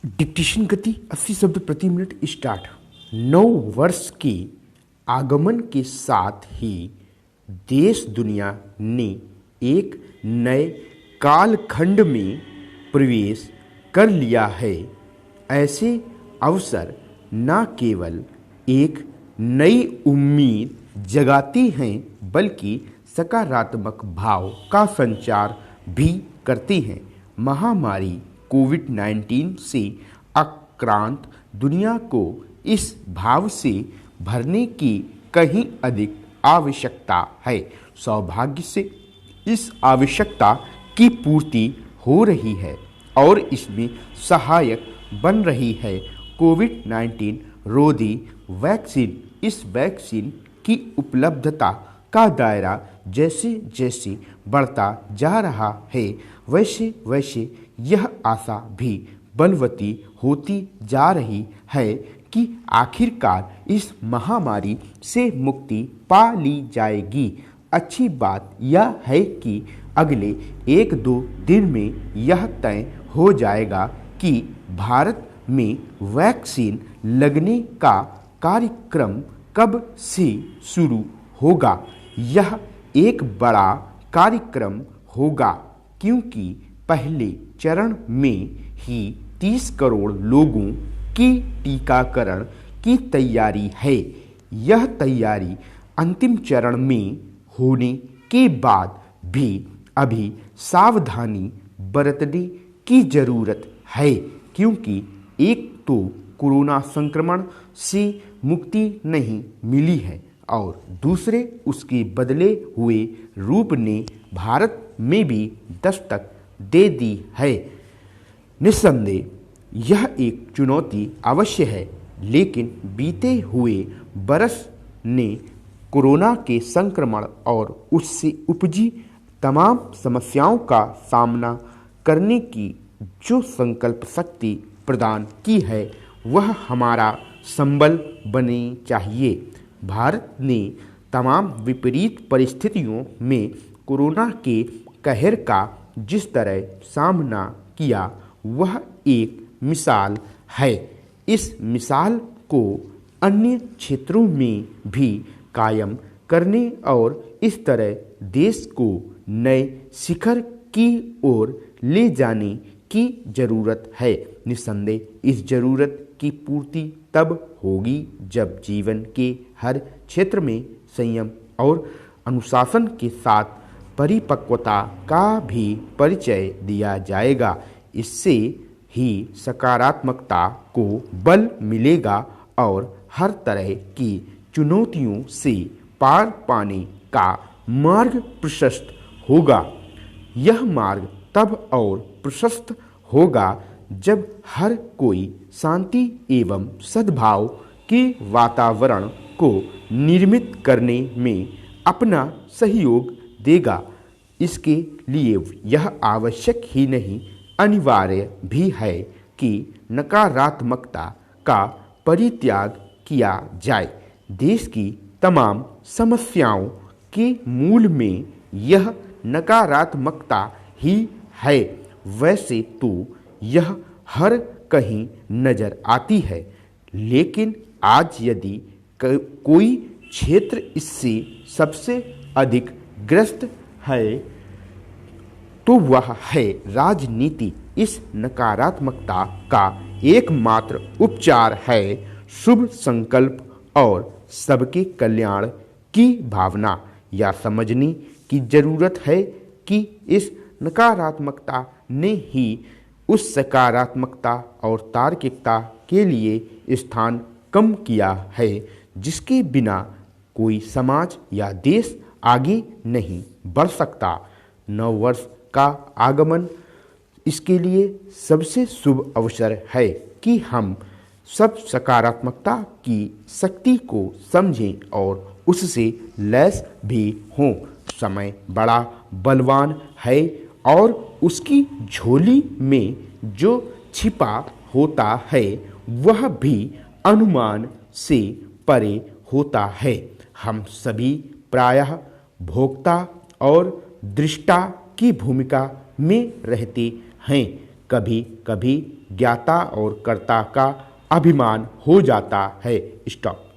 Dictation गति 80 शब्द प्रति मिनट स्टार्ट। नव वर्ष के आगमन के साथ ही देश दुनिया ने एक नए कालखंड में प्रवेश कर लिया है। ऐसे अवसर न केवल एक नई उम्मीद जगाते हैं बल्कि सकारात्मक भाव का संचार भी करते हैं। महामारी कोविड-19 से आक्रांत दुनिया को इस भाव से भरने की कहीं अधिक आवश्यकता है। सौभाग्य से इस आवश्यकता की पूर्ति हो रही है और इसमें सहायक बन रही है कोविड-19 रोधी वैक्सीन। इस वैक्सीन की उपलब्धता का दायरा जैसे जैसे बढ़ता जा रहा है वैसे वैसे यह आशा भी बलवती होती जा रही है कि आखिरकार इस महामारी से मुक्ति पा ली जाएगी। अच्छी बात यह है कि अगले 1-2 दिन में यह तय हो जाएगा कि भारत में वैक्सीन लगने का कार्यक्रम कब से शुरू होगा। यह एक बड़ा कार्यक्रम होगा क्योंकि पहले चरण में ही 30 करोड़ लोगों की टीकाकरण की तैयारी है। यह तैयारी अंतिम चरण में होने के बाद भी अभी सावधानी बरतने की ज़रूरत है क्योंकि एक तो कोरोना संक्रमण से मुक्ति नहीं मिली है और दूसरे उसके बदले हुए रूप ने भारत में भी दस्तक दे दी है। निस्संदेह यह एक चुनौती अवश्य है, लेकिन बीते हुए बरस ने कोरोना के संक्रमण और उससे उपजी तमाम समस्याओं का सामना करने की जो संकल्प शक्ति प्रदान की है वह हमारा संबल बने चाहिए। भारत ने तमाम विपरीत परिस्थितियों में कोरोना के कहर का जिस तरह सामना किया वह एक मिसाल है। इस मिसाल को अन्य क्षेत्रों में भी कायम करने और इस तरह देश को नए शिखर की ओर ले जाने की ज़रूरत है। निस्संदेह इस ज़रूरत की पूर्ति तब होगी जब जीवन के हर क्षेत्र में संयम और अनुशासन के साथ परिपक्वता का भी परिचय दिया जाएगा। इससे ही सकारात्मकता को बल मिलेगा और हर तरह की चुनौतियों से पार पाने का मार्ग प्रशस्त होगा। यह मार्ग तब और प्रशस्त होगा जब हर कोई शांति एवं सद्भाव के वातावरण को निर्मित करने में अपना सहयोग देगा। इसके लिए यह आवश्यक ही नहीं अनिवार्य भी है कि नकारात्मकता का परित्याग किया जाए। देश की तमाम समस्याओं के मूल में यह नकारात्मकता ही है। वैसे तो यह हर कहीं नज़र आती है, लेकिन आज यदि कोई क्षेत्र इससे सबसे अधिक ग्रस्त है तो वह है राजनीति। इस नकारात्मकता का एकमात्र उपचार है शुभ संकल्प और सबके कल्याण की भावना। यह समझने की ज़रूरत है कि इस नकारात्मकता ने ही उस सकारात्मकता और तार्किकता के लिए स्थान कम किया है जिसके बिना कोई समाज या देश आगे नहीं बढ़ सकता। नव वर्ष का आगमन इसके लिए सबसे शुभ अवसर है कि हम सब सकारात्मकता की शक्ति को समझें और उससे लैस भी हों। समय बड़ा बलवान है और उसकी झोली में जो छिपा होता है वह भी अनुमान से परे होता है। हम सभी प्रायः भोक्ता और दृष्टा की भूमिका में रहते हैं। कभी कभी ज्ञाता और कर्ता का अभिमान हो जाता है। स्टॉप।